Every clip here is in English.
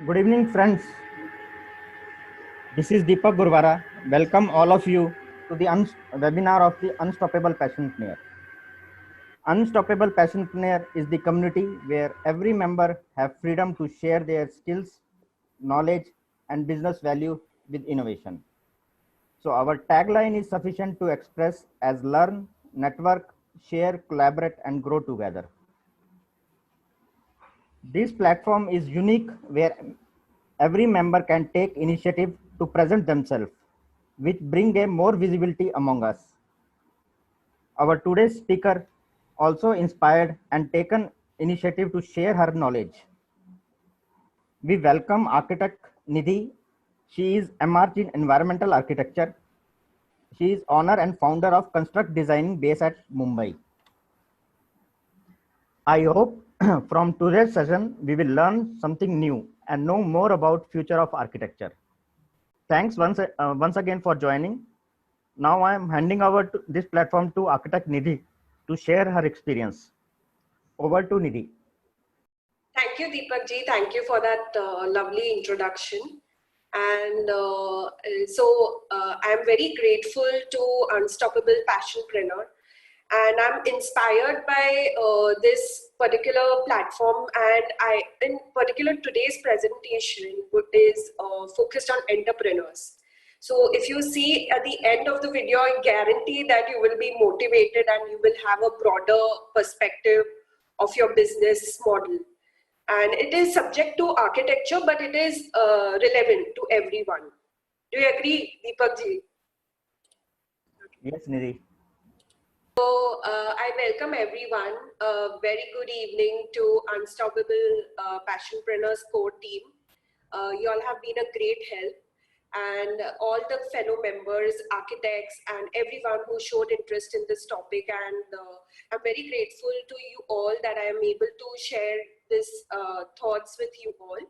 Good evening, friends. This is Deepak Gurwara. Welcome all of you to the webinar of the Unstoppable Passionpreneur. Unstoppable Passionpreneur is the community where every member have freedom to share their skills, knowledge, and business value with innovation. So our tagline is sufficient to express as learn, network, share, collaborate, and grow together. This platform is unique where every member can take initiative to present themselves, which bring a more visibility among us. Our today's speaker also inspired and taken initiative to share her knowledge. We welcome architect Nidhi. She is MRG in environmental architecture. She is owner and founder of Construct Designing based at Mumbai. I hope from today's session, we will learn something new and know more about future of architecture. Thanks once again for joining. Now I am handing over this platform to architect Nidhi to share her experience. Over to Nidhi. Thank you, Deepak ji. Thank you for that lovely introduction. And I'm very grateful to Unstoppable Passionpreneur. And I'm inspired by this particular platform, and in particular, today's presentation is focused on entrepreneurs. So if you see at the end of the video, I guarantee that you will be motivated and you will have a broader perspective of your business model. And it is subject to architecture, but it is relevant to everyone. Do you agree, Deepak ji? Yes, Nidhi. So I welcome everyone. Very good evening to Unstoppable Passionpreneurs core team. You all have been a great help, and all the fellow members, architects, and everyone who showed interest in this topic. And I'm very grateful to you all that I am able to share this thoughts with you all.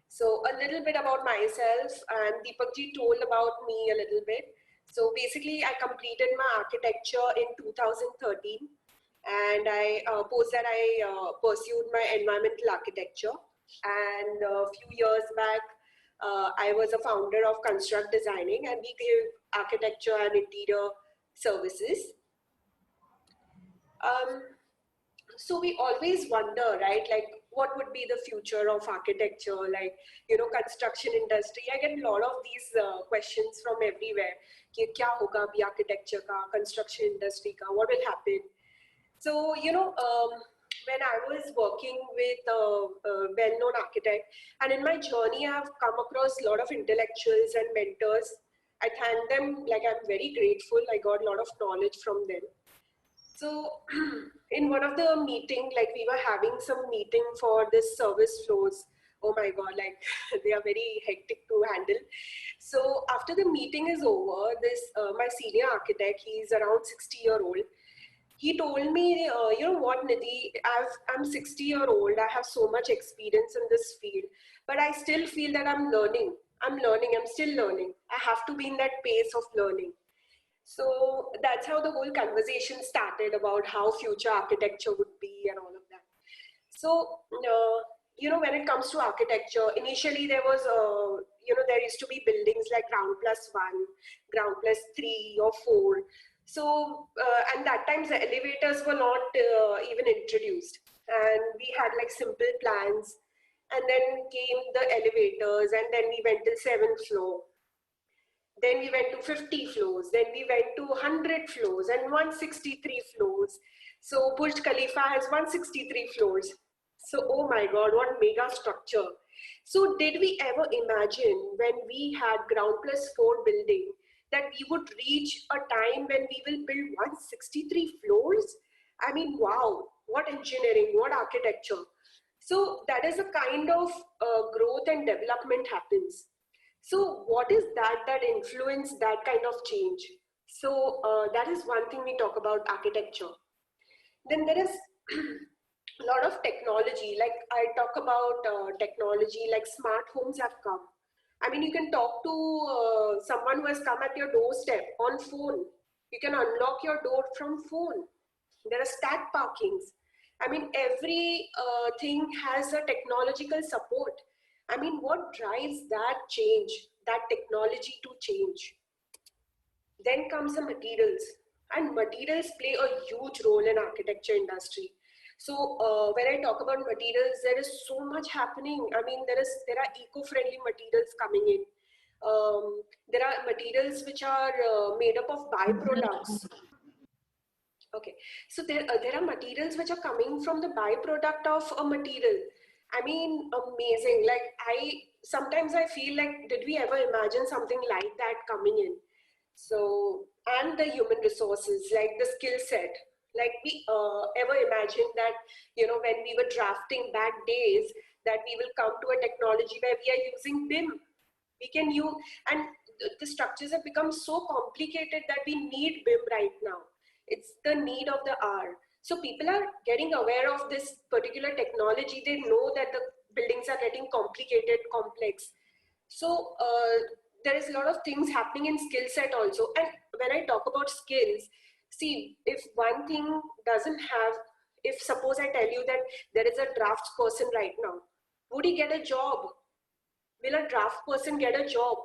So a little bit about myself, and Deepak ji told about me a little bit. So basically, I completed my architecture in 2013, and post that I pursued my environmental architecture. And a few years back, I was a founder of Construct Designing, and we give architecture and interior services. So we always wonder, right? Like, what would be the future of architecture? Like, you know, construction industry. I get a lot of these questions from everywhere. Ki kya hoga abhi architecture ka, construction industry ka, what will happen? So, you know, when I was working with a well-known architect, and in my journey, I've come across a lot of intellectuals and mentors. I thank them, like I'm very grateful. I got a lot of knowledge from them. So in one of the meeting, like we were having some meeting for this service flows. Oh my God, like they are very hectic to handle. So after the meeting is over, this my senior architect, he's around 60-year-old. He told me, you know what, Nidhi, I'm 60-year-old. I have so much experience in this field, but I still feel that I'm learning. I'm still learning. I have to be in that pace of learning. So that's how the whole conversation started about how future architecture would be and all of that. So, you know, when it comes to architecture, initially there was, you know, there used to be buildings like ground plus one, ground plus three or four. So, and that times the elevators were not even introduced. And we had like simple plans, and then came the elevators, and then we went till 7th floor. Then we went to 50 floors, then we went to 100 floors and 163 floors. So Burj Khalifa has 163 floors. So, oh my God, what mega structure. So did we ever imagine when we had ground plus 4 building that we would reach a time when we will build 163 floors? I mean, wow, what engineering, what architecture. So that is a kind of growth and development happens. So what is that influenced that kind of change? So that is one thing we talk about architecture. Then there is a lot of technology. Like I talk about technology, like smart homes have come. I mean, you can talk to someone who has come at your doorstep on phone. You can unlock your door from phone. There are stack parkings. I mean, every thing has a technological support. I mean, what drives that change, that technology to change? Then comes the materials, and materials play a huge role in architecture industry. So when I talk about materials, there is so much happening. I mean, there are eco-friendly materials coming in. There are materials which are made up of byproducts. Okay, so there are materials which are coming from the byproduct of a material. I mean, amazing. Like sometimes I feel like, did we ever imagine something like that coming in? So, and the human resources, like the skill set, like we ever imagined that, you know, when we were drafting back days, that we will come to a technology where we are using BIM. We can use, and the structures have become so complicated that we need BIM right now. It's the need of the hour. So people are getting aware of this particular technology. They know that the buildings are getting complicated, complex. So there is a lot of things happening in skill set also. And when I talk about skills, see, if one thing doesn't have, if suppose I tell you that there is a drafts person right now, would he get a job? Will a draft person get a job?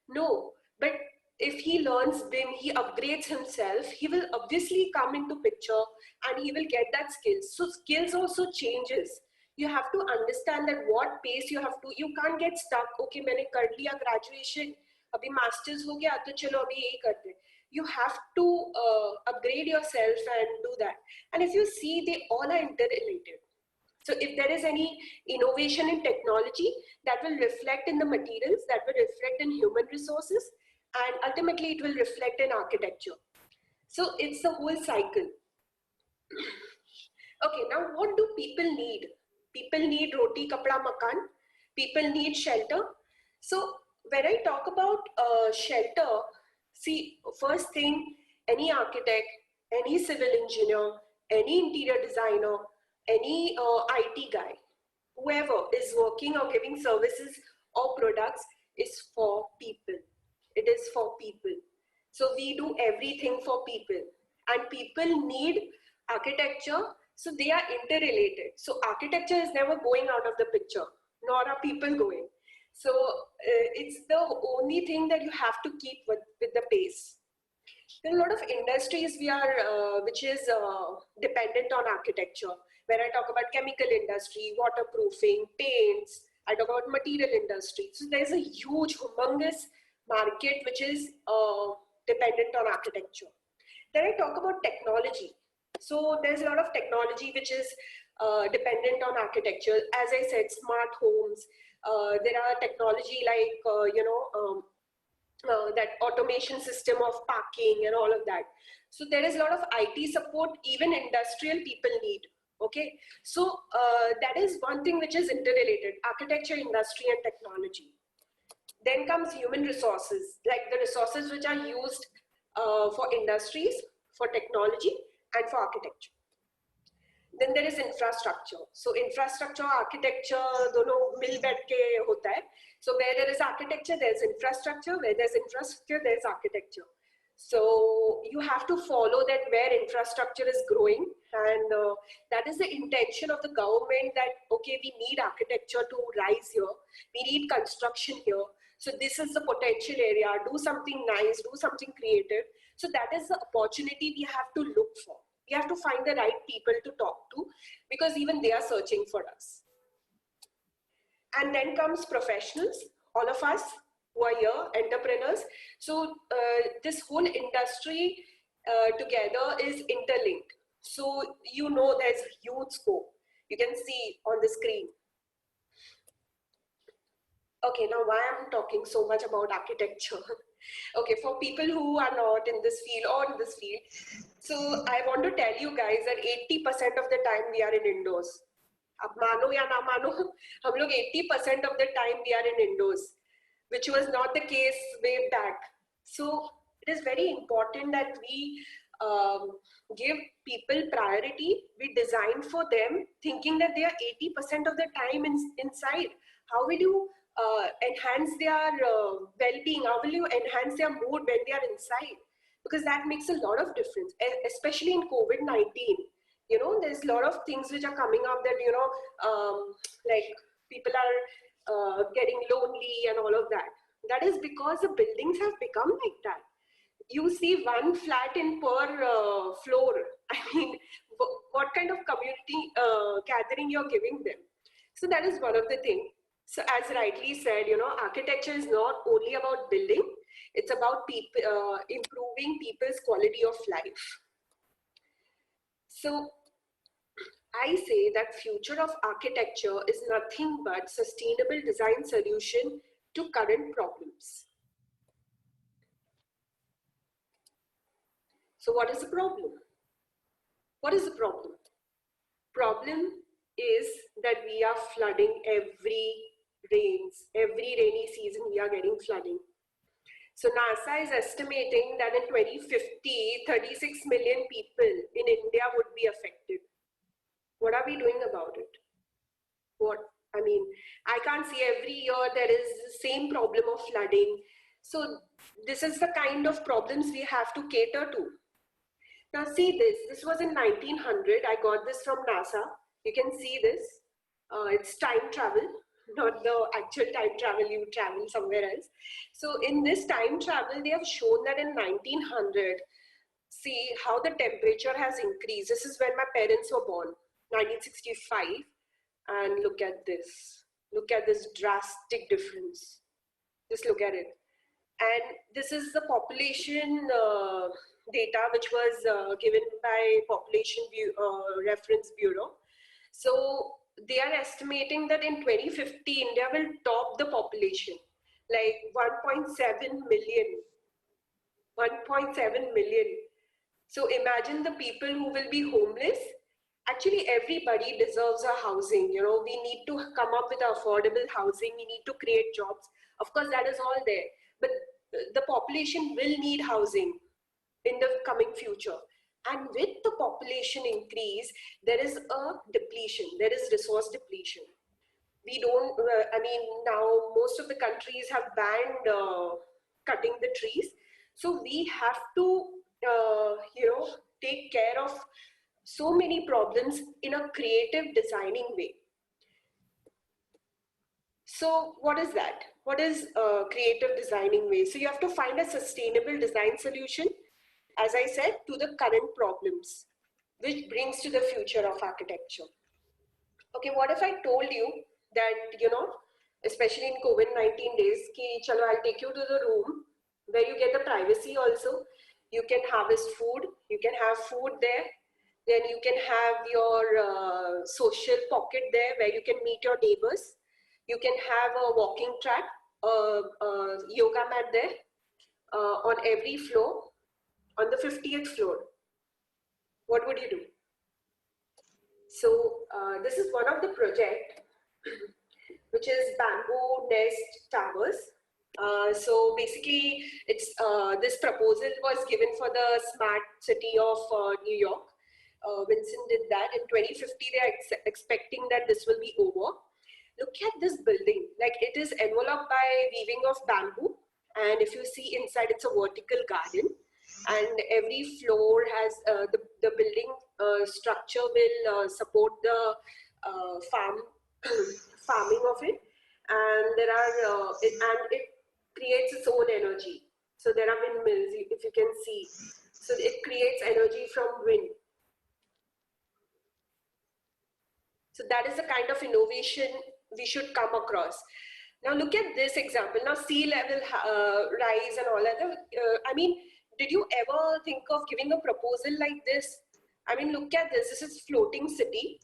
No. But if he learns BIM, he upgrades himself, he will obviously come into picture and he will get that skills. So skills also changes. You have to understand that what pace you have to, you can't get stuck. Okay, मैंने कर लिया graduation, अभी masters हो गया, तो चलो अभी यही करते. You have to upgrade yourself and do that. And if you see, they all are interrelated. So if there is any innovation in technology, that will reflect in the materials, that will reflect in human resources, and ultimately it will reflect in architecture. So it's the whole cycle. Okay, now what do people need? People need roti, kapda, makan. People need shelter. So when I talk about shelter, see, first thing, any architect, any civil engineer, any interior designer, any IT guy, whoever is working or giving services or products is for people. It is for people. So we do everything for people, and people need architecture. So they are interrelated. So architecture is never going out of the picture, nor are people going. So it's the only thing that you have to keep with the pace. There are a lot of industries which is dependent on architecture. When I talk about chemical industry, waterproofing, paints, I talk about material industry. So there's a huge, humongous market which is dependent on architecture. Then I talk about technology. So there's a lot of technology which is dependent on architecture. As I said, smart homes. There are technology like, that automation system of parking and all of that. So there is a lot of IT support, even industrial people need. Okay, so that is one thing which is interrelated, architecture, industry, and technology. Then comes human resources, like the resources which are used for industries, for technology, and for architecture. Then there is infrastructure. So infrastructure, architecture, dono mil baith ke hota hai. So where there is architecture, there is infrastructure. Where there is infrastructure, there is architecture. So you have to follow that where infrastructure is growing, and that is the intention of the government, that okay, we need architecture to rise here. We need construction here. So this is the potential area. Do something nice, do something creative. So that is the opportunity we have to look for. We have to find the right people to talk to, because even they are searching for us. And then comes professionals, all of us who are here, entrepreneurs. So this whole industry together is interlinked. So you know there's huge scope. You can see on the screen. Okay, now why I'm talking so much about architecture? Okay, for people who are not in this field or in this field, so I want to tell you guys that 80% of the time we are in indoors. Ab mano ya na mano, hum log 80% of the time we are in indoors, which was not the case way back. So it is very important that we give people priority. We design for them, thinking that they are 80% of the time inside. How will you enhance their well-being? How will you enhance their mood when they are inside? Because that makes a lot of difference, especially in COVID-19. You know, there's a lot of things which are coming up that, you know, like people are getting lonely and all of that. That is because the buildings have become like that. You see one flat in per floor. I mean, what kind of community gathering you're giving them? So that is one of the things. So as rightly said, architecture is not only about building, it's about people, improving people's quality of life. So I say that future of architecture is nothing but sustainable design solution to current problems. So what is the problem? What is the problem? Problem is that we are flooding every rainy season we are getting flooding. So NASA is estimating that in 2050, 36 million people in India would be affected. What are we doing about it? I mean, I can't see every year there is the same problem of flooding. So this is the kind of problems we have to cater to. Now see this, this was in 1900, I got this from NASA. You can see this, it's time travel, not the actual time travel, you travel somewhere else. So in this time travel, they have shown that in 1900, see how the temperature has increased. This is when my parents were born, 1965. And look at this drastic difference. Just look at it. And this is the population data which was given by Population Reference Bureau. So they are estimating that in 2050, India will top the population, like 1.7 million. 1.7 million. So imagine the people who will be homeless. Actually, everybody deserves a housing. We need to come up with affordable housing. We need to create jobs. Of course, that is all there. But the population will need housing in the coming future. And with the population increase, there is a depletion. There is resource depletion. We don't, I mean, now most of the countries have banned cutting the trees. So we have to, take care of so many problems in a creative designing way. So what is that? What is a creative designing way? So you have to find a sustainable design solution, as I said, to the current problems, which brings to the future of architecture. Okay, what if I told you that, especially in COVID-19 days, ki, chalo, I'll take you to the room where you get the privacy also. You can harvest food, you can have food there. Then you can have your social pocket there where you can meet your neighbors. You can have a walking track, yoga mat there on every floor, on the 50th floor. What would you do? So this is one of the project, which is Bamboo Nest Towers. So basically, it's this proposal was given for the smart city of New York. Vincent did that. In 2050, they are expecting that this will be over. Look at this building. Like, it is enveloped by weaving of bamboo. And if you see inside, it's a vertical garden. And every floor has the building structure will support the farming of it. And there are, it creates its own energy. So there are windmills, if you can see. So it creates energy from wind. So that is the kind of innovation we should come across. Now look at this example. Now sea level rise and all that. I mean, did you ever think of giving a proposal like this? I mean, look at this. This is floating city.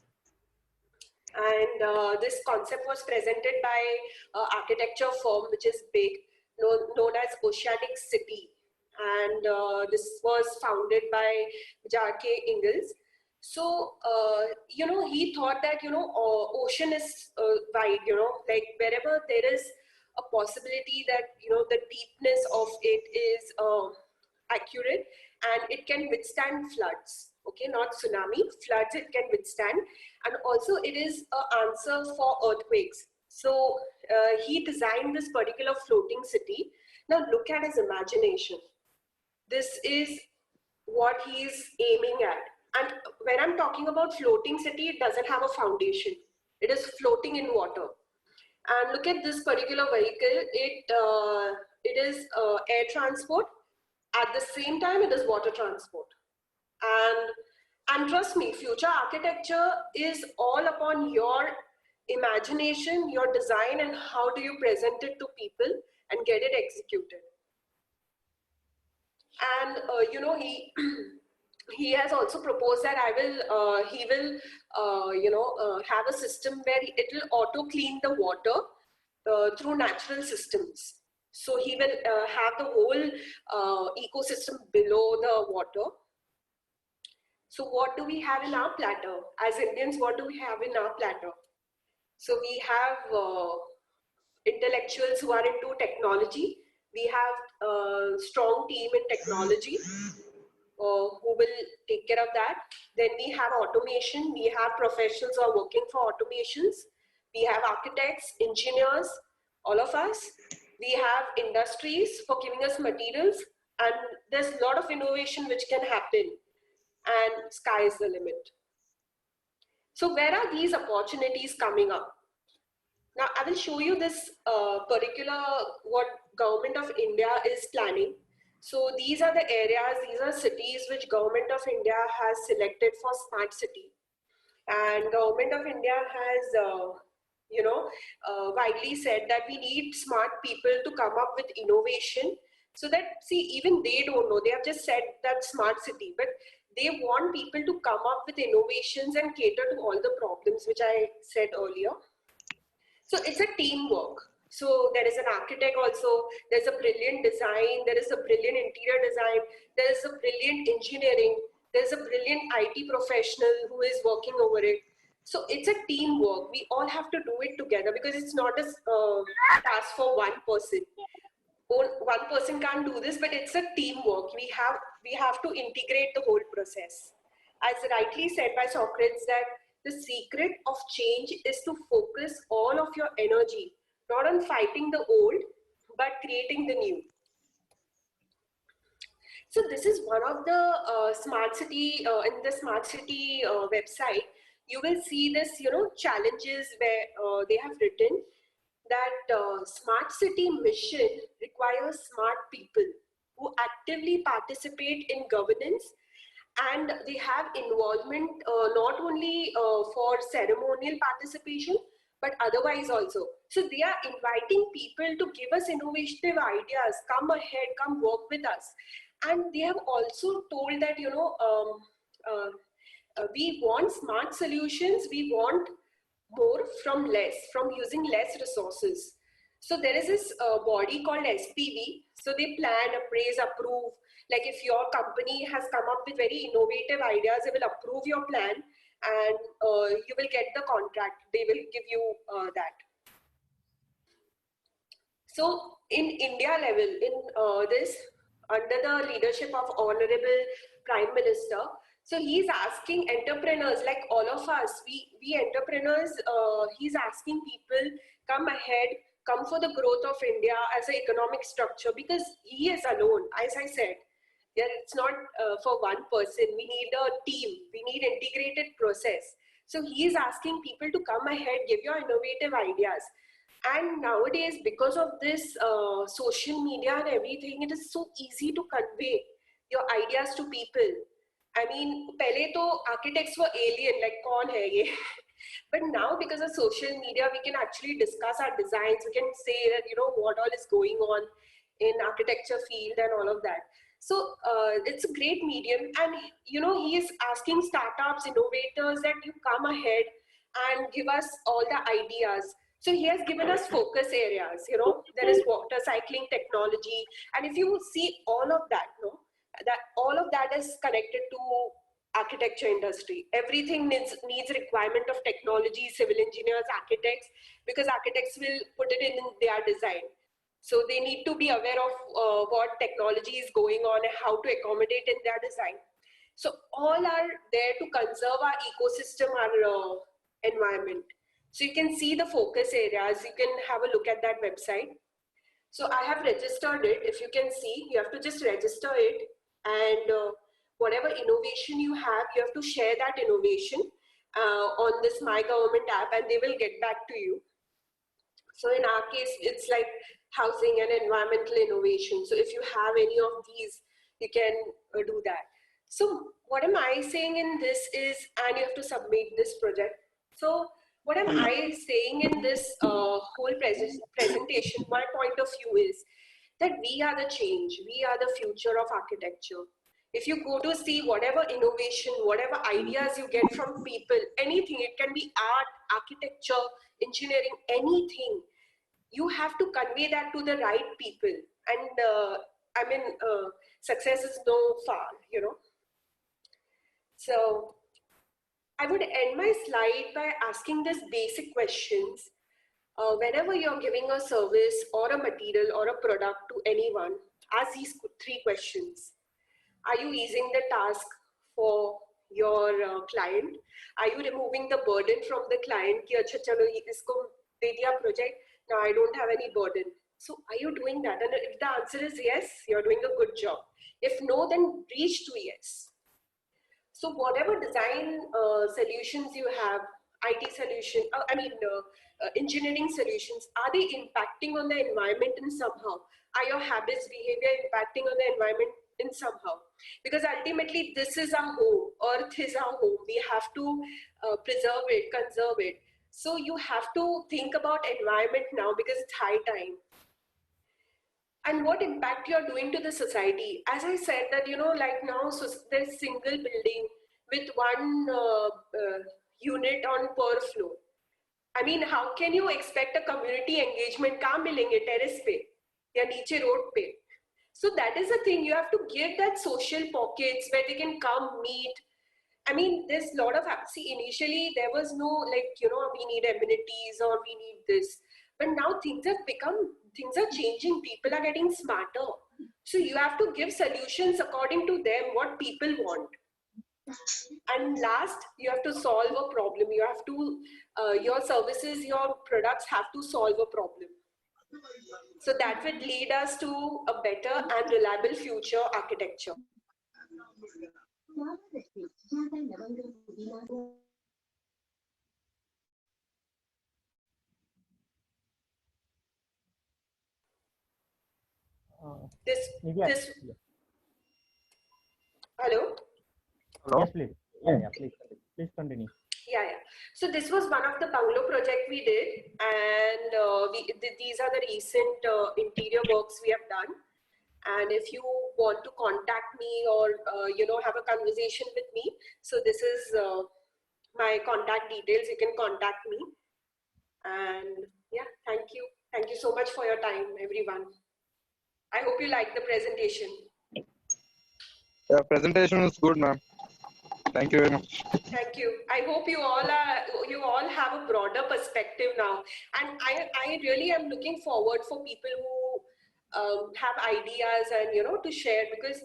And this concept was presented by an architecture firm, which is big, known as Oceanic City. And this was founded by J.R.K. Ingalls. So, he thought that, ocean is wide, like wherever there is a possibility that, the deepness of it is accurate and it can withstand floods, okay, not tsunami, floods it can withstand. And also it is an answer for earthquakes. So he designed this particular floating city. Now look at his imagination. This is what he's aiming at. And when I'm talking about floating city, it doesn't have a foundation. It is floating in water. And look at this particular vehicle. It is air transport. At the same time, it is water transport. And trust me, future architecture is all upon your imagination, your design, and how do you present it to people and get it executed. And you know, he has also proposed that he will have a system where it will auto clean the water through natural systems. So he will have the whole ecosystem below the water. So what do we have in our platter? As Indians, what do we have in our platter? So we have intellectuals who are into technology. We have a strong team in technology who will take care of that. Then we have automation. We have professionals who are working for automations. We have architects, engineers, all of us. We have industries for giving us materials, and there's a lot of innovation which can happen, and sky is the limit. So where are these opportunities coming up? Now I will show you this particular what Government of India is planning. So these are the areas, these are cities which Government of India has selected for smart city. And Government of India has, widely said that we need smart people to come up with innovation. So that, see, even they don't know. They have just said that smart city, but they want people to come up with innovations and cater to all the problems which I said earlier. So it's a teamwork. So there is an architect also, there's a brilliant design, there is a brilliant interior design, there is a brilliant engineering, there's a brilliant IT professional who is working over it. So it's a teamwork. We all have to do it together because it's not a task for one person. One person can't do this, but it's a teamwork. We have to integrate the whole process. As rightly said by Socrates, that the secret of change is to focus all of your energy, not on fighting the old, but creating the new. So this is one of the smart city, in the smart city website, you will see this, challenges where they have written that smart city mission requires smart people who actively participate in governance, and they have involvement not only for ceremonial participation, but otherwise also. So they are inviting people to give us innovative ideas, come ahead, come work with us. And they have also told that, we want smart solutions, we want more from less, from using less resources. So there is this body called SPV. So they plan, appraise, approve. Like if your company has come up with very innovative ideas, they will approve your plan and you will get the contract. They will give you that. So in India level, in this, under the leadership of Honorable Prime Minister, so he's asking entrepreneurs like all of us, we entrepreneurs, he's asking people, come ahead, come for the growth of India as an economic structure, because he is alone, as I said. Yeah, it's not for one person. We need a team. We need integrated process. So he is asking people to come ahead, give your innovative ideas. And nowadays, because of this social media and everything, it is so easy to convey your ideas to people. I mean, pehle to architects were alien, like kaun hai ye? But now, because of social media, we can actually discuss our designs. We can say that, what all is going on in architecture field and all of that. So it's a great medium. And, he is asking startups, innovators that you come ahead and give us all the ideas. So he has given us focus areas, there is water cycling technology. And if you see all of that, that all of that is connected to architecture industry. Everything needs requirement of technology, civil engineers, architects, because architects will put it in their design. So they need to be aware of what technology is going on and how to accommodate in their design. So all are there to conserve our ecosystem, our environment. So you can see the focus areas. You can have a look at that website. So I have registered it. If you can see, you have to just register it, and whatever innovation you have to share that innovation on this My Government app, and they will get back to you. So in our case, it's like housing and environmental innovation. So if you have any of these, you can do that. So what am I saying in this is, and you have to submit this project. So what am I saying in this whole presentation, my point of view is that we are the change, we are the future of architecture. If you go to see whatever innovation, whatever ideas you get from people, anything, it can be art, architecture, engineering, anything, you have to convey that to the right people. And I mean, success is no far, you know. So I would end my slide by asking these basic questions. Whenever you're giving a service or a material or a product to anyone, ask these three questions. Are you easing the task for your client? Are you removing the burden from the client? Ki, "Achha, chalo, isko de diya project. Now I don't have any burden." So are you doing that? And if the answer is yes, you're doing a good job. If no, then reach to yes. So whatever design solutions you have, IT solution, engineering solutions, are they impacting on the environment in somehow? Are your habits, behavior impacting on the environment in somehow? Because ultimately this is our home, Earth is our home. We have to preserve it, conserve it. So you have to think about environment now because it's high time. And what impact you're doing to the society. As I said that, you know, like now, so there's single building with one unit on per floor. I mean, how can you expect a community engagement? Kahan milenge terrace pe ya niche road pe? So that is the thing, you have to give that social pockets where they can come meet. I mean, there's a lot of, see, initially there was no like, you know, we need amenities or we need this. But now things are changing. People are getting smarter. So you have to give solutions according to them, what people want. And last, you have to solve a problem. You have to, your services, your products have to solve a problem. So that would lead us to a better and reliable future architecture. Hello? Hello? Yes, please. Yeah, please continue. Yeah. So this was one of the bungalow project we did, and these are the recent interior works we have done. And if you want to contact me or you know, have a conversation with me, so this is my contact details. You can contact me. And yeah, thank you so much for your time, everyone. I hope you like the presentation. Yeah, presentation is good, ma'am. Thank you very much. Thank you. I hope you all have a broader perspective now, and I really am looking forward for people who have ideas and, you know, to share, because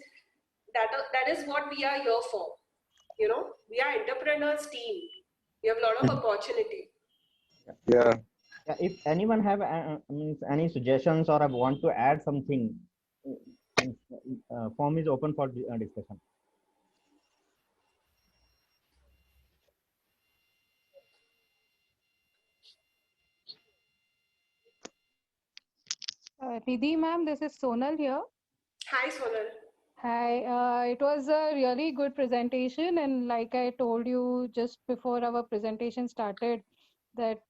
that is what we are here for. You know, we are entrepreneurs team. We have a lot of opportunity. Yeah. If anyone have any suggestions or want to add something, form is open for discussion. Nidhi ma'am, this is Sonal here. Hi, Sonal. Hi, it was a really good presentation, and like I told you just before our presentation started, that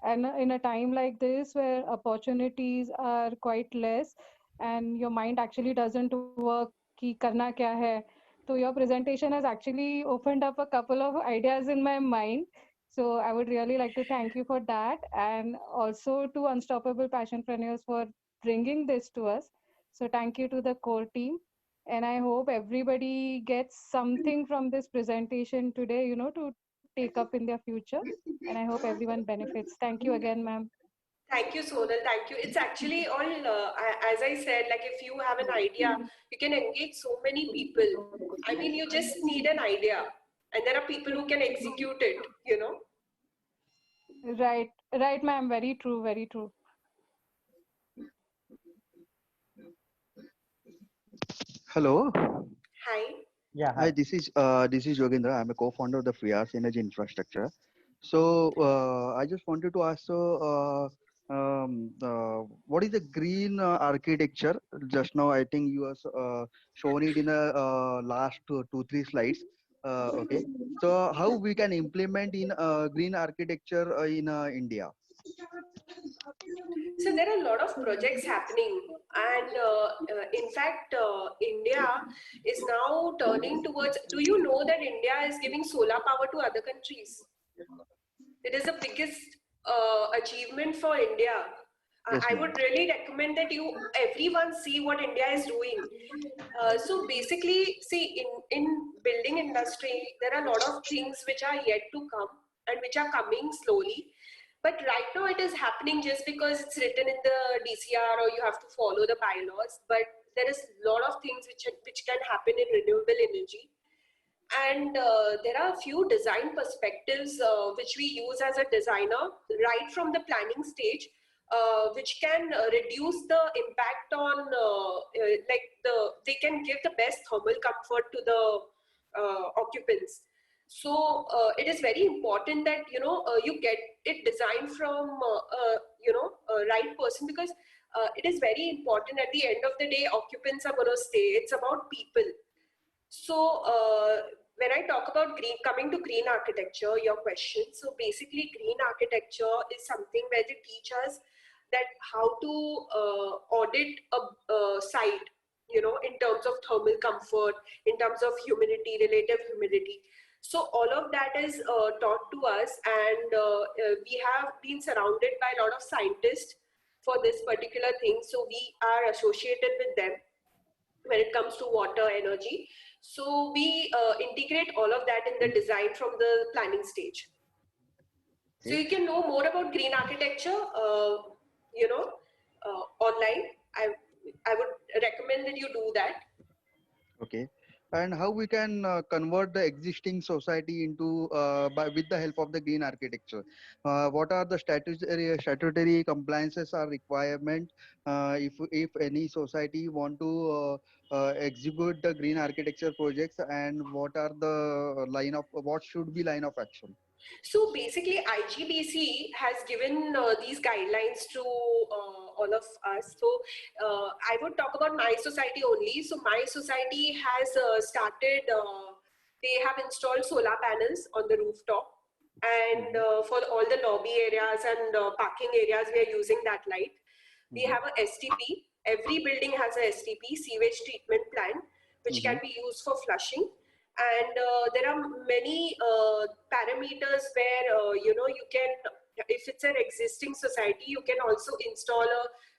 and in a time like this where opportunities are quite less and your mind actually doesn't work, ki karna kya hai. So your presentation has actually opened up a couple of ideas in my mind. So I would really like to thank you for that, and also to Unstoppable Passionpreneurs for bringing this to us. So thank you to the core team. And I hope everybody gets something from this presentation today, you know, to take up in their future. And I hope everyone benefits. Thank you again, ma'am. Thank you, Sonal. Thank you. It's actually all, as I said, like if you have an idea, you can engage so many people. I mean, you just need an idea, and there are people who can execute it, you know. Right, ma'am. Very true, very true. Hello. Hi. Yeah. Hi. This is Yogendra. I'm a co-founder of the Frias Energy Infrastructure. So I just wanted to ask, what is the green architecture? Just now, I think you have shown it in a last two, three slides. Okay. So how we can implement in green architecture in India? So there are a lot of projects happening, and in fact, India is now turning towards. Do you know that India is giving solar power to other countries? It is the biggest achievement for India. Yes, I ma'am. would really recommend that everyone see what India is doing. So basically, see in building industry, there are a lot of things which are yet to come and which are coming slowly. But right now, it is happening just because it's written in the DCR or you have to follow the bylaws. But there is a lot of things which can happen in renewable energy, and there are a few design perspectives which we use as a designer right from the planning stage, which can reduce the impact on like they can give the best thermal comfort to the occupants. So it is very important that you get it designed from a right person, because it is very important. At the end of the day, occupants are going to stay. It's about people. So when I talk about coming to green architecture, your question. So basically, green architecture is something where they teach us that how to audit a site, in terms of thermal comfort, in terms of humidity, relative humidity. So all of that is taught to us, and we have been surrounded by a lot of scientists for this particular thing. So we are associated with them when it comes to water, energy. So we integrate all of that in the design from the planning stage. So Okay. you can know more about green architecture, online. I would recommend that you do that. Okay. And how we can convert the existing society into with the help of the green architecture? What are the statutory compliances or requirement if any society want to execute the green architecture projects, and what are the what should be line of action? So basically, IGBC has given these guidelines to all of us. So I would talk about my society only. So my society has started, they have installed solar panels on the rooftop. And for all the lobby areas and parking areas, we are using that light. We have a STP. Every building has a STP, sewage treatment plant, which can be used for flushing. And there are many parameters where you can, if it's an existing society, you can also install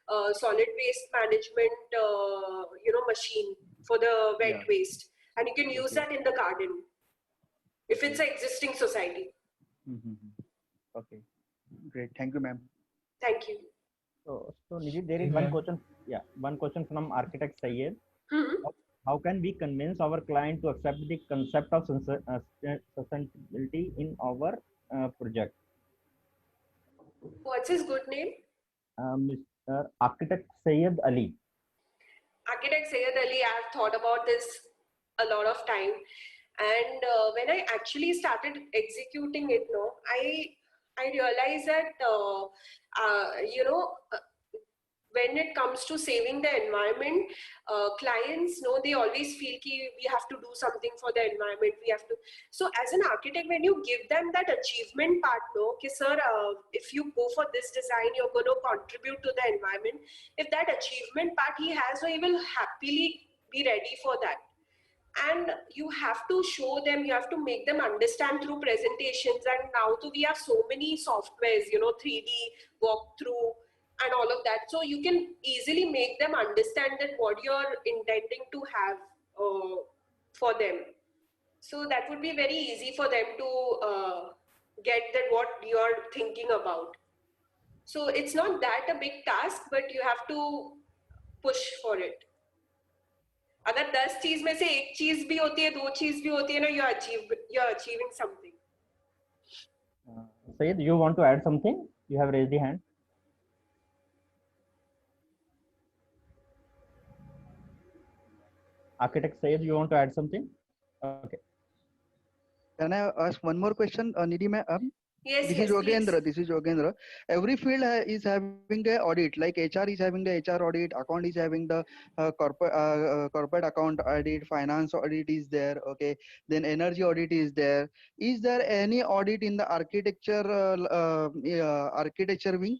a solid waste management machine for the wet Yeah. waste, and you can use Okay. that in the garden if it's Okay. an existing society. Okay. Great. Thank you, ma'am. Thank you. So Nidhi, there is one question. Yeah, one question from architect Sayed. Mhm. How can we convince our client to accept the concept of sustainability in our project? What's his good name? Mr. Architect Sayed Ali. Architect Sayed Ali, I've thought about this a lot of time. And when I actually started executing it, I realized that, when it comes to saving the environment, clients know, they always feel ki we have to do something for the environment. We have to. So as an architect, when you give them that achievement part, no, ki sir, if you go for this design, you're going to contribute to the environment. If that achievement part he has, so he will happily be ready for that. And you have to show them, you have to make them understand through presentations. And now too, we have so many softwares, 3D walkthrough and all of that, so you can easily make them understand that what you're intending to have for them. So that would be very easy for them to get that what you're thinking about. So it's not that a big task, but you have to push for it. अगर 10 चीज में से एक चीज भी होती है, दो चीज भी होती है ना, you're achieving something. Sayed, you want to add something? You have raised the hand. Architect Sayed, you want to add something? Okay. Can I ask one more question, Nidhi ma'am? Yes, This is yes, please. Yogendra. This is Yogendra. Every field is having a audit. Like HR is having the HR audit. Account is having the corporate account audit. Finance audit is there. Okay. Then energy audit is there. Is there any audit in the architecture architecture wing?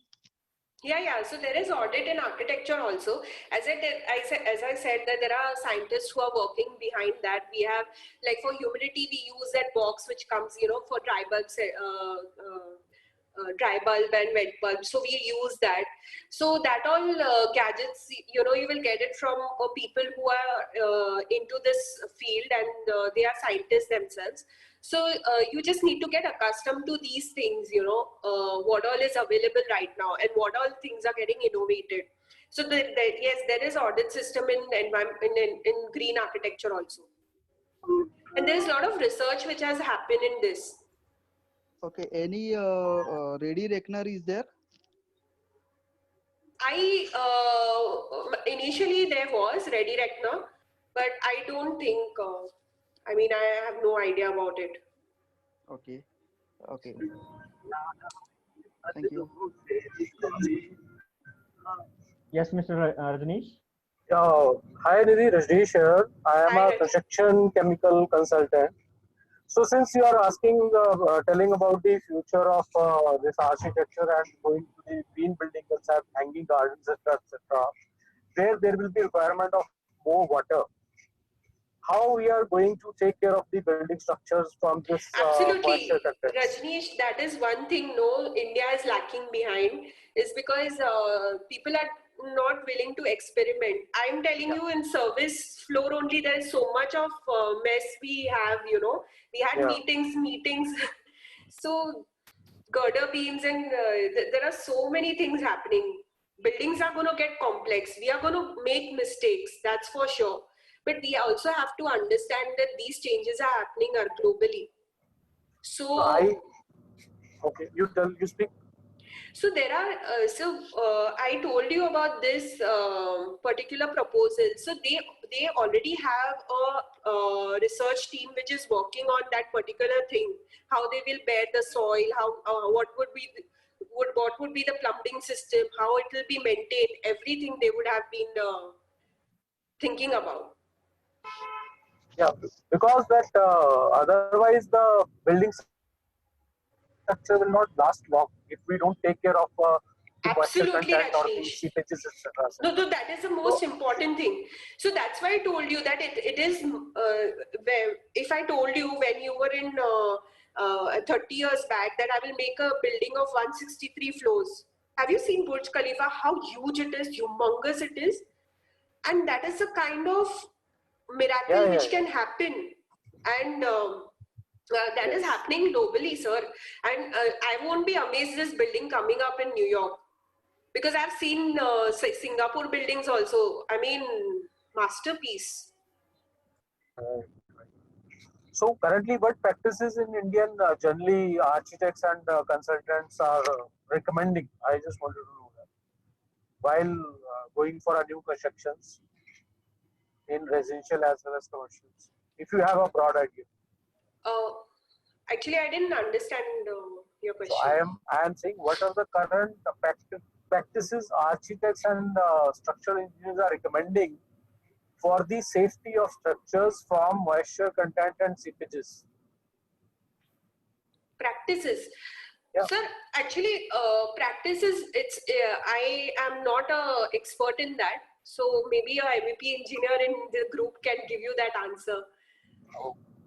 Yeah. So there is audit in architecture also. As I said that there are scientists who are working behind that. We have, like, for humidity, we use that box which comes, for dry bulbs, dry bulb and wet bulb. So we use that. So that all gadgets, you will get it from people who are into this field, and they are scientists themselves. So you just need to get accustomed to these things, what all is available right now and what all things are getting innovated. So yes, there is audit system in environment in green architecture also, and there is a lot of research which has happened in this. Okay. Any ready reckoner is there? Initially there was Ready Reckoner, but I don't think. I have no idea about it. Okay. Okay. Thank you. Yes, Mr. Rajneesh. Hi Nidhi, Rajneesh here. I am Hi, a Raj. construction chemical consultant. So since you are telling about the future of this architecture and going to the green building concept, hanging gardens, etc., where there will be requirement of more water. How we are going to take care of the building structures from this moisture Absolutely, contents? Rajneesh. That is one thing. No, India is lacking behind is because people are not willing to experiment. I'm telling Yeah, you, in service floor only, there is so much of mess we have. We had yeah. meetings. So girder beams and there are so many things happening. Buildings are going to get complex. We are going to make mistakes, that's for sure. But we also have to understand that these changes are happening globally. So I So okay. You speak. So there are, I told you about this particular proposal. So they already have a research team which is working on that particular thing. How they will bear the soil, how what would be the plumbing system, how it will be maintained. Everything they would have been thinking about. Yeah, because that otherwise the building structure will not last long if we don't take care of the moisture content or the Absolutely, seepages, Rajneesh. etc. No, that is the So most important thing. So that's why I told you that it is, if I told you when you were in 30 years back that I will make a building of 163 floors. Have you seen Burj Khalifa? How huge it is, humongous it is. And that is the kind of miracle yeah, which can happen. And that is yes, happening globally, sir. And I won't be amazed this building coming up in New York, because I've seen Singapore buildings also. I mean, masterpiece. right, right. So currently, what practices in Indian generally architects and consultants are recommending? I just wanted to know that while going for a new constructions in residential as well as commercials. If you have a broad idea. Uh, Actually, I didn't understand your So question. I am saying what are the current practices architects and structural engineers are recommending for the safety of structures from moisture content and seepages. Practices. Yeah, Sir, actually, practices, I am not a expert in that. So maybe a MEP engineer in the group can give you that answer.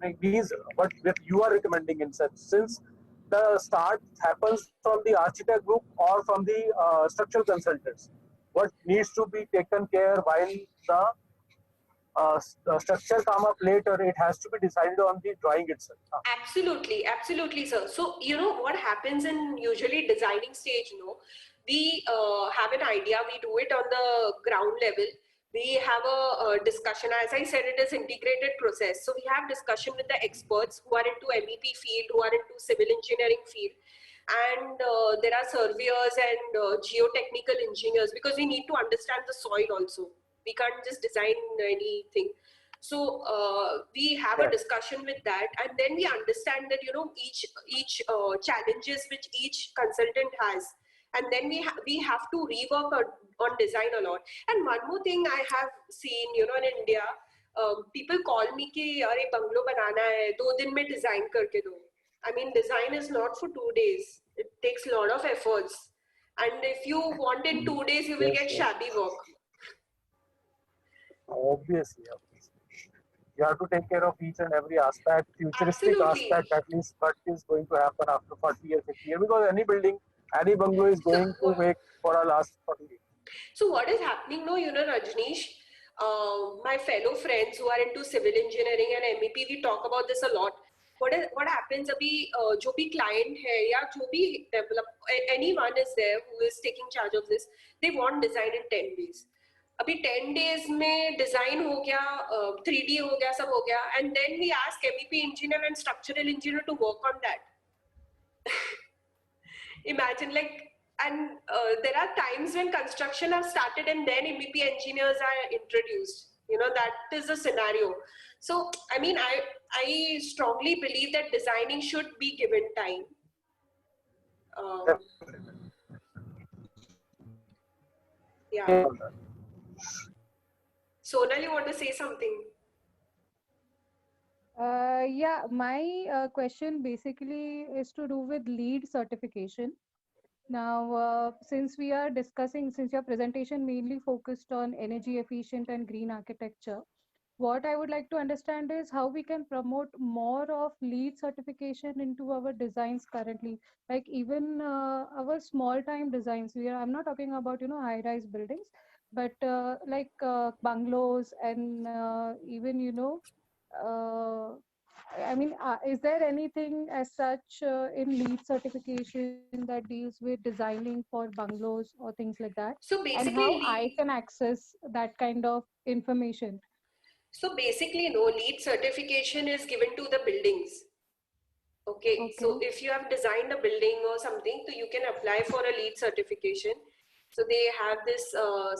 like these what you are recommending in such since the start happens from the architect group or from the structural consultants. What needs to be taken care while the structure come up later, it has to be decided on the drawing itself. Absolutely, absolutely, sir. So, what happens in usually designing stage, we have an idea, we do it on the ground level. We have a discussion. As I said, it is integrated process. So we have discussion with the experts who are into MEP field, who are into civil engineering field. And there are surveyors and geotechnical engineers, because we need to understand the soil also. We can't just design anything. So we have a discussion with that, and then we understand that, you know, each challenges which each consultant has, and then we have to rework on design a lot. And one more thing I have seen, you know, in India, people call me कि अरे bungalow बनाना है, 2 दिन में design करके दो. I mean, design is not for 2 days. It takes a lot of efforts. And if you want it 2 days, you will get shabby work. Obviously. You have to take care of each and every aspect, futuristic Absolutely. aspect, at least what is going to happen after 40 years, 50 years, because any building, any bungalow is going to make for a last 40 years. So what is happening now, you know, Rajneesh, my fellow friends who are into civil engineering and MEP, we talk about this a lot. What happens abhi, जो भी client है या जो भी anyone is there who is taking charge of this, they want design in 10 days. अभी 10 days में design हो गया, 3D हो गया, सब हो गया, and then we ask MEP engineer and structural engineer to work on that. Imagine, like, and there are times when construction has started and then MEP engineers are introduced. You know, that is the scenario. So, I mean, I strongly believe that designing should be given time. Yeah. Sonal, you want to say something? Yeah, my question basically is to do with LEED certification. Now, since your presentation mainly focused on energy efficient and green architecture, what I would like to understand is how we can promote more of LEED certification into our designs currently. Like even our small time designs, I'm not talking about, you know, high-rise buildings, but like bungalows and even, you know, I mean, is there anything as such in LEED certification that deals with designing for bungalows or things like that? So And basically, how I can access that kind of information? So basically, no, LEED certification is given to the buildings. Okay, so if you have designed a building or something, so you can apply for a LEED certification. So they have this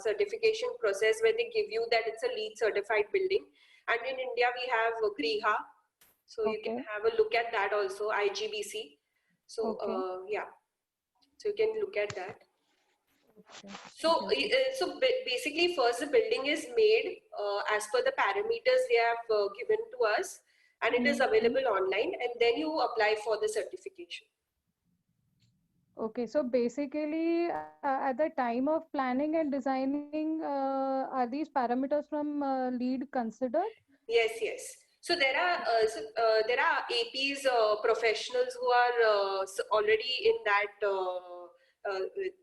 certification process where they give you that it's a LEED certified building. And in India, we have GRIHA. So you can have a look at that also, IGBC. So yeah, so you can look at that. So, basically, first the building is made as per the parameters they have given to us, and it is available online, and then you apply for the certification. Okay, so basically, at the time of planning and designing, are these parameters from LEED considered? Yes, yes. So there are APs professionals who are already in that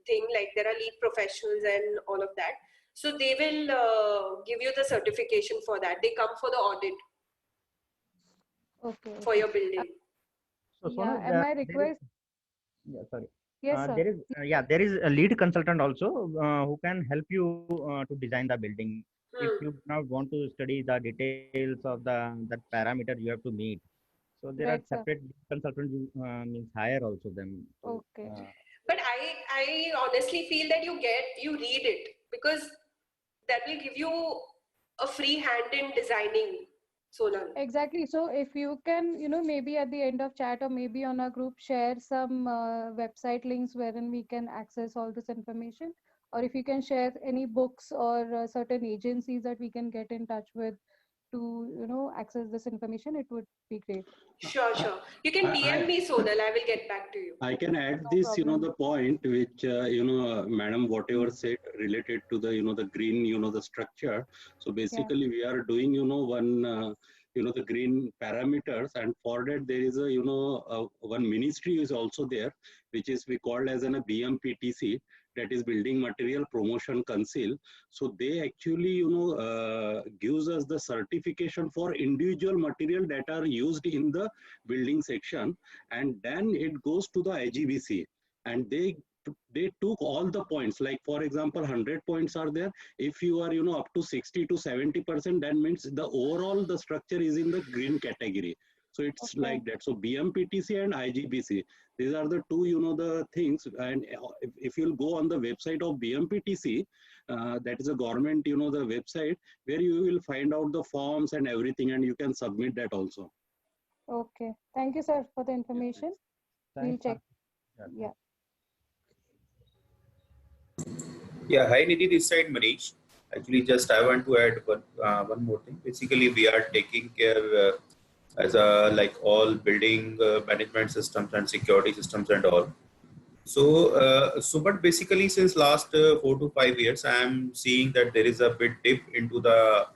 thing. Like there are LEED professionals and all of that. So they will give you the certification for that. They come for the audit. Okay. For your building. So yeah, and my request. Yeah, sorry. Yes, sir. There is a lead consultant also who can help you to design the building. If you do not want to study the details of that parameter you have to meet, so there are separate consultants means hire also them. Okay. But I honestly feel that you read it, because that will give you a free hand in designing. Sonal. Exactly. So if you can, you know, maybe at the end of chat or maybe on our group, share some website links wherein we can access all this information, or if you can share any books or certain agencies that we can get in touch with to, you know, access this information, it would be great. Sure. You can DM me, Sonal. I will get back to you. I can add this, you know, the point which, you know, madam, whatever said related to the, you know, the green, you know, the structure. So basically we are doing, you know, one, you know, the green parameters, and for that there is a, you know, one ministry is also there, which is we called as a BMPTC, that is Building Material Promotion Council. So they actually, you know, gives us the certification for individual material that are used in the building section, and then it goes to the IGBC, and they took all the points, like for example 100 points are there. If you are, you know, up to 60 to 70%, that means the overall the structure is in the green category. So it's Okay. like that. So BMPTC and IGBC, these are the two, the things. And if you'll go on the website of BMPTC, that is a government, the website where you will find out the forms and everything, and you can submit that also. Okay. Thank you, sir, for the information. We'll Thanks, check. ma'am. Yeah. Yeah, hi Nidhi, this side Manish. Actually, just I want to add one more thing. Basically, we are taking care as a like all building management systems and security systems and all. But basically, since last 4 to 5 years, I am seeing that there is a bit dip into the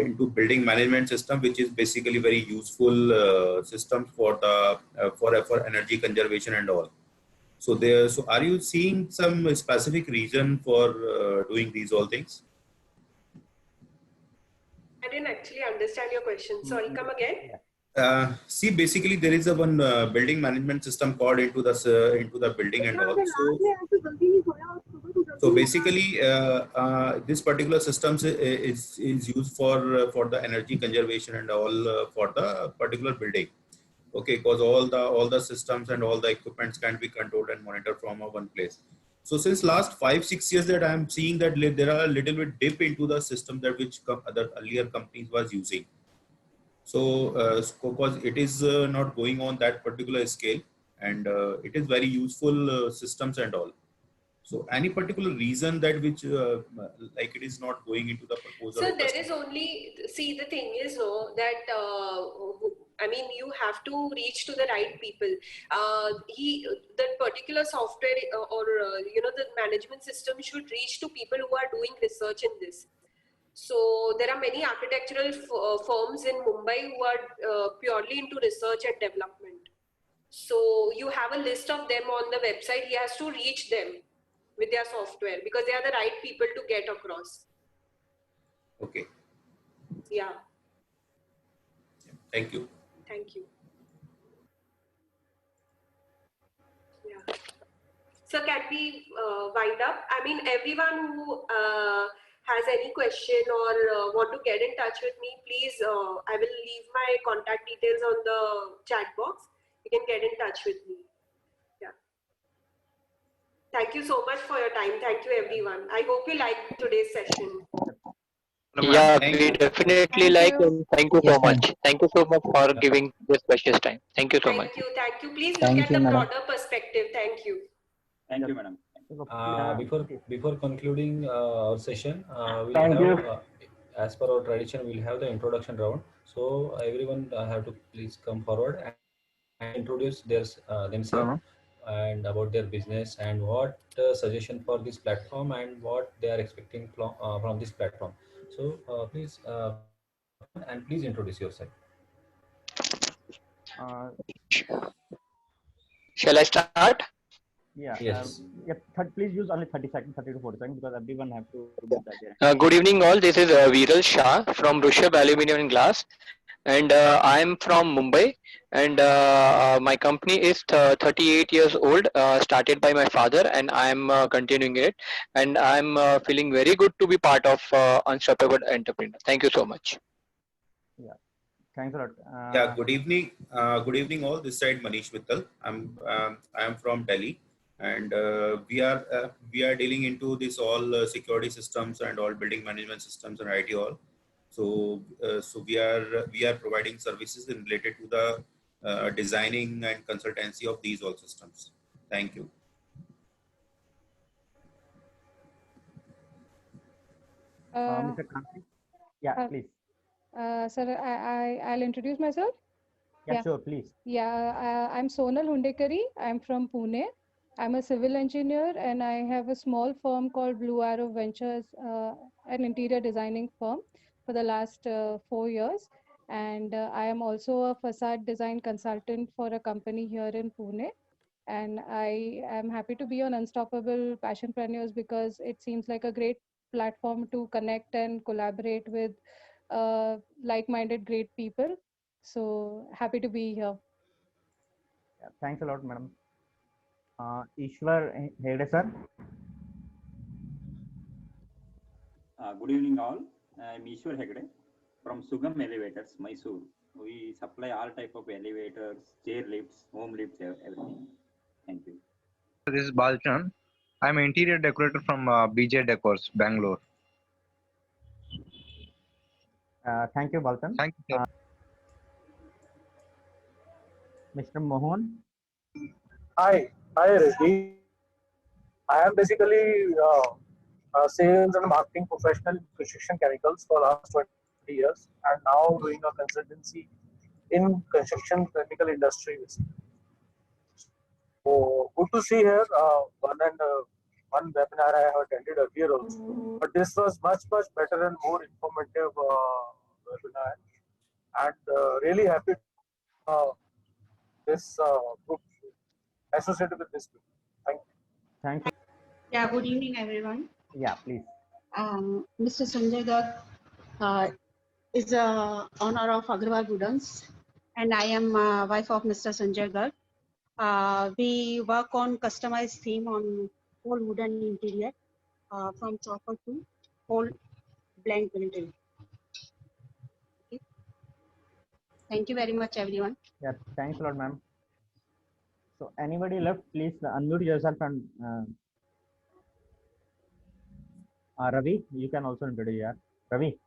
into building management system, which is basically very useful system for the for energy conservation and all. So are you seeing some specific reason for doing these all things? I didn't actually understand your question. Sorry, come again. See, basically there is a one building management system called into the building and all. So basically, this particular system is used for the energy conservation and all for the particular building. Okay, because all the systems and all the equipments can be controlled and monitored from one place. So since last 5-6 years that I am seeing that there are a little bit dip into the system that which other earlier companies was using. So because it is not going on that particular scale, and it is very useful systems and all. So any particular reason that which like it is not going into the proposal? So there is only, see, the thing is, no, that I mean, you have to reach to the right people. That particular software the management system should reach to people who are doing research in this. So there are many architectural firms in Mumbai who are purely into research and development. So you have a list of them on the website. He has to reach them with their software because they are the right people to get across. Okay. Yeah. Thank you. Thank you. Yeah. So can we wind up? I mean, everyone who has any question or want to get in touch with me, please, I will leave my contact details on the chat box. You can get in touch with me. Yeah. Thank you so much for your time. Thank you, everyone. I hope you liked today's session. Yeah, we definitely like and thank you so much. Thank you so much for giving this precious time. Thank you so much. Thank you. Please look at the broader perspective. Thank you. Thank you, madam. Before concluding our session, we'll Thank have, you. as per our tradition, we'll have the introduction round. So everyone have to please come forward and introduce themselves and about their business and what suggestion for this platform and what they are expecting from this platform. So please and please introduce yourself. Shall I start? Yeah. Yes. Please use only 30 seconds, 30 to 40 seconds, because everyone have to do that. Good evening all. This is Viral Shah from Rushabh Aluminium and Glass, and I am from Mumbai, and my company is 38 years old, started by my father, and I am continuing it, and I am feeling very good to be part of Unstoppable Entrepreneur. Thank you so much. Yeah, thanks a lot. Yeah, good evening. Good evening all. This side Manish Mittal. I am from Delhi, and we are dealing into this all security systems and all building management systems and IT all. So we are providing services related to the designing and consultancy of these all systems. Thank you. Mr. Khanti? Yeah, please. Sir, I'll introduce myself. Yeah, sure, please. Yeah, I'm Sonal Hundekari. I'm from Pune. I'm a civil engineer and I have a small firm called Blue Arrow Ventures, an interior designing firm for the last 4 years. And I am also a facade design consultant for a company here in Pune. And I am happy to be on Unstoppable Passionpreneurs because it seems like a great platform to connect and collaborate with like-minded great people. So happy to be here. Yeah, thanks a lot, madam. Ishwar Hegde, sir. Good evening all. I am Ishwar Hegde from Sugam Elevators, Mysore. We supply all type of elevators, chair lifts, home lifts, everything. Thank you. This is Balchan. I'm an interior decorator from BJ Decors, Bangalore. Thank you, Balkan. Thank you, sir. Mr. Mohan. Hi, Reddy. I am basically a sales and marketing professional in precision chemicals for last 20 years, and now doing a consultancy in construction chemical industry. So good to see here. One webinar I have attended earlier also, but this was much better and more informative webinar, and really happy this group associated with this group. Thank you. Thank you. Yeah, good evening, everyone. Yeah, please. Mr. Sanjay Garg is a owner of Agrawal Woodens, and I am wife of Mr. Sanjay Garg. We work on customized theme on whole wooden interior, from chopper to whole blank building. Okay. Thank you very much, everyone. Yeah, thanks a lot, ma'am. So anybody left, please unmute yourself and Ravi, you can also introduce. Yeah, Ravi.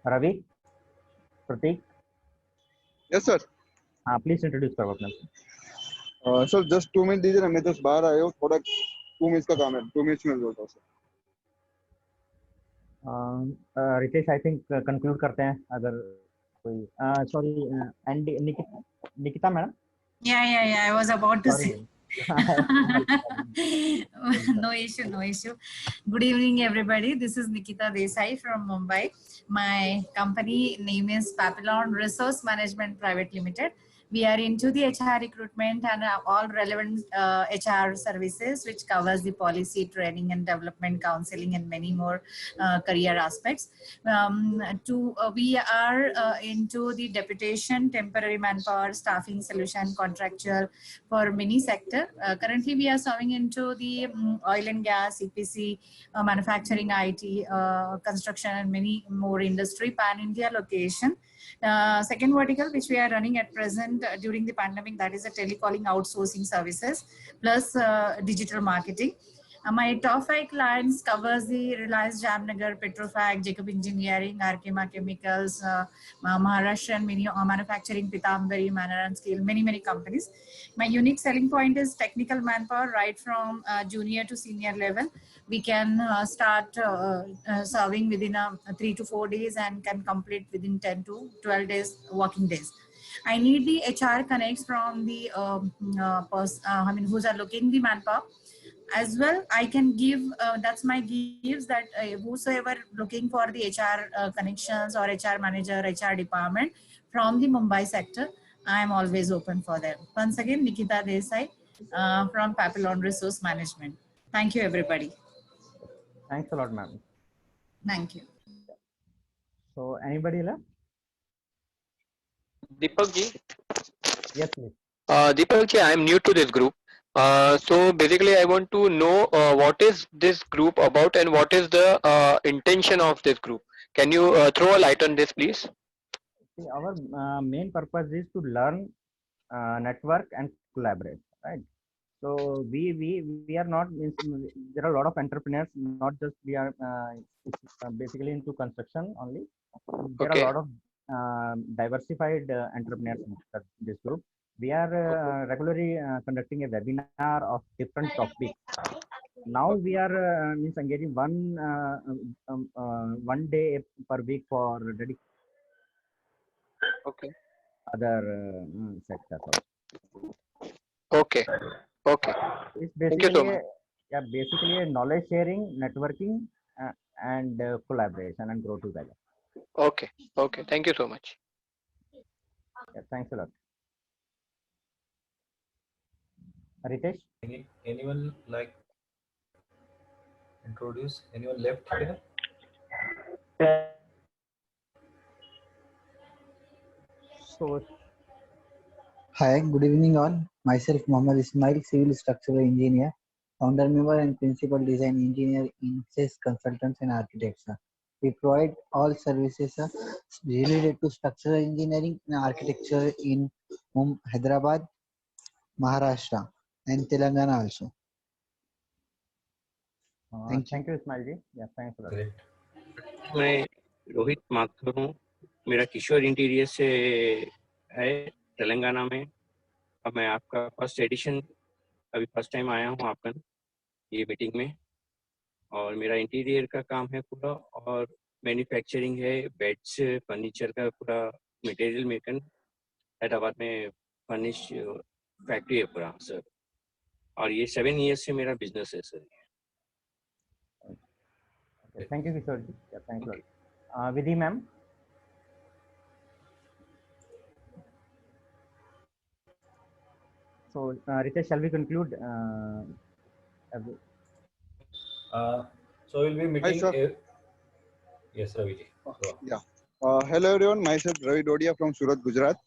Ravi, Pratik. Yes, sir. Please introduce for अपना. Sir just 2 minute दीजिए ना, मैं just बाहर आया हूँ, थोड़ा 2 minute का काम है, 2 मिनट में बोलता हूँ sir. Ritesh I think conclude करते हैं अगर कोई sorry and Nikita madam. Yeah, I was about to say. No issue. Good evening, everybody. This is Nikita Desai from Mumbai. My company name is Papillon Resource Management Private Limited. We are into the HR recruitment and all relevant HR services, which covers the policy, training and development, counseling, and many more career aspects. We are into the deputation, temporary manpower, staffing solution, contractual for many sector. Currently, we are serving into the oil and gas, EPC, manufacturing, IT, construction, and many more industry, pan-India location. Second vertical, which we are running at present during the pandemic, that is the telecalling outsourcing services plus digital marketing. My top 5 clients covers the Reliance Jamnagar, Petrofac, Jacob Engineering, Arkema Chemicals, Maharashtrian Manufacturing, Pitambari, Manor and Steel, many companies. My unique selling point is technical manpower, right from junior to senior level. We can start serving within 3 to 4 days and can complete within 10 to 12 days, working days. I need the HR connects from the who's are looking the manpower. As well, I can give, that's my gives, that whosoever looking for the HR connections or HR manager, HR department from the Mumbai sector, I am always open for them. Once again, Nikita Desai from Papillon Resource Management. Thank you, everybody. Thanks a lot, ma'am. Thank you. So anybody left? Deepak ji? Yes, please. Deepak ji, I am new to this group. So basically, I want to know what is this group about and what is the intention of this group. Can you throw a light on this, please? See, our main purpose is to learn, network, and collaborate. Right. So we are not. There are a lot of entrepreneurs. Not just we are basically into construction only. There are a lot of diversified entrepreneurs in this group. We are regularly conducting a webinar of different topics. Now we are engaging one day per week for dedicated other sectors also. Okay. It's Thank you so much. Basically a knowledge sharing, networking, and collaboration and grow together. Okay. Thank you so much. Yeah, thanks a lot. Ritesh? Anyone like introduce? Anyone left here? So, hi, good evening all. Myself Mohammad Ismail, Civil Structural Engineer, Founder Member and Principal Design Engineer in CES Consultants and Architects. We provide all services related to structural engineering and architecture in Hyderabad, Maharashtra, and Telangana also. Thank you. Thank you, Ismail ji. Yeah, thanks a lot. Great. मैं रोहित माथुर हूँ, मेरा किशोर interior से है तेलंगाना में। अब मैं आपका first edition अभी फर्स्ट टाइम आया हूँ आपका ये मीटिंग में, और मेरा इंटीरियर का काम है पूरा, और मैन्युफैक्चरिंग है, बेड्स फर्नीचर का पूरा मटेरियल मेकर हैदराबाद में फर्निश फैक्ट्री है पूरा सर, और ये 7 years से मेरा बिजनेस है sir. Okay, thank you, Kishore ji. Yeah, thanks a lot. Vidhi ma'am. So, Ritesh, shall we conclude? So we'll be meeting. sir. Yes, Ravi ji. Yeah. Hello everyone. Myself Ravi Dodia from Surat, Gujarat.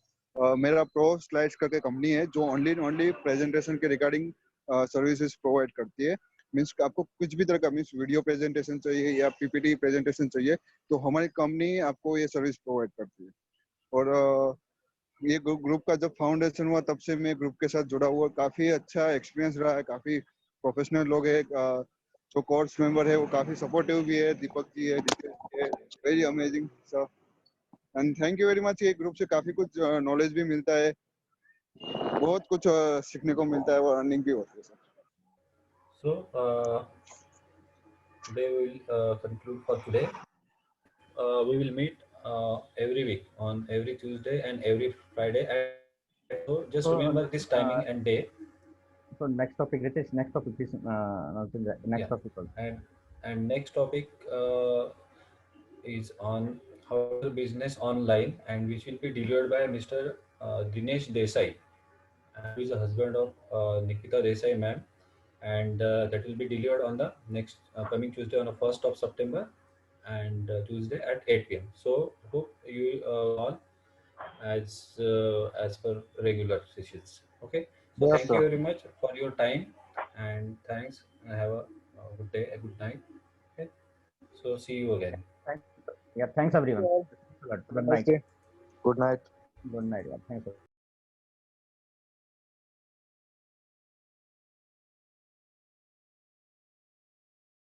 मेरा pro slides करके company है जो only presentation के regarding services provide करती है। Means आपको कुछ भी तरह का मीन्स वीडियो प्रेजेंटेशन चाहिए या पीपीटी प्रेजेंटेशन चाहिए तो हमारी कंपनी आपको ये सर्विस प्रोवाइड करती है। और ये ग्रुप का जब फाउंडेशन हुआ तब से मैं ग्रुप के साथ जुड़ा हुआ, काफी अच्छा एक्सपीरियंस रहा है, काफी प्रोफेशनल लोग है, जो कोर्स मेंबर है वो काफी सपोर्टिव भी है, दीपक जी है, very amazing sir, and thank you very much. ये ग्रुप से काफी कुछ नॉलेज भी मिलता है, बहुत कुछ सीखने को मिलता है और अर्निंग भी होती है sir. So today we will conclude for today. We will meet every week on every Tuesday and every Friday. So just remember this timing and day. So next topic, Ritesh, next topic is next topic also. And next topic is on how to business online, and which will be delivered by Mr. Dinesh Desai, who is the husband of Nikita Desai ma'am, and that will be delivered on the next coming Tuesday on the 1st of September and Tuesday at 8 p.m. So hope you all as per regular sessions. Okay. So Yes, thank sir. you very much for your time, and thanks. Have a good day, a good night. Okay. So see you again. Yeah, thanks everyone. Good night. Good night. Good night. Yeah, thanks.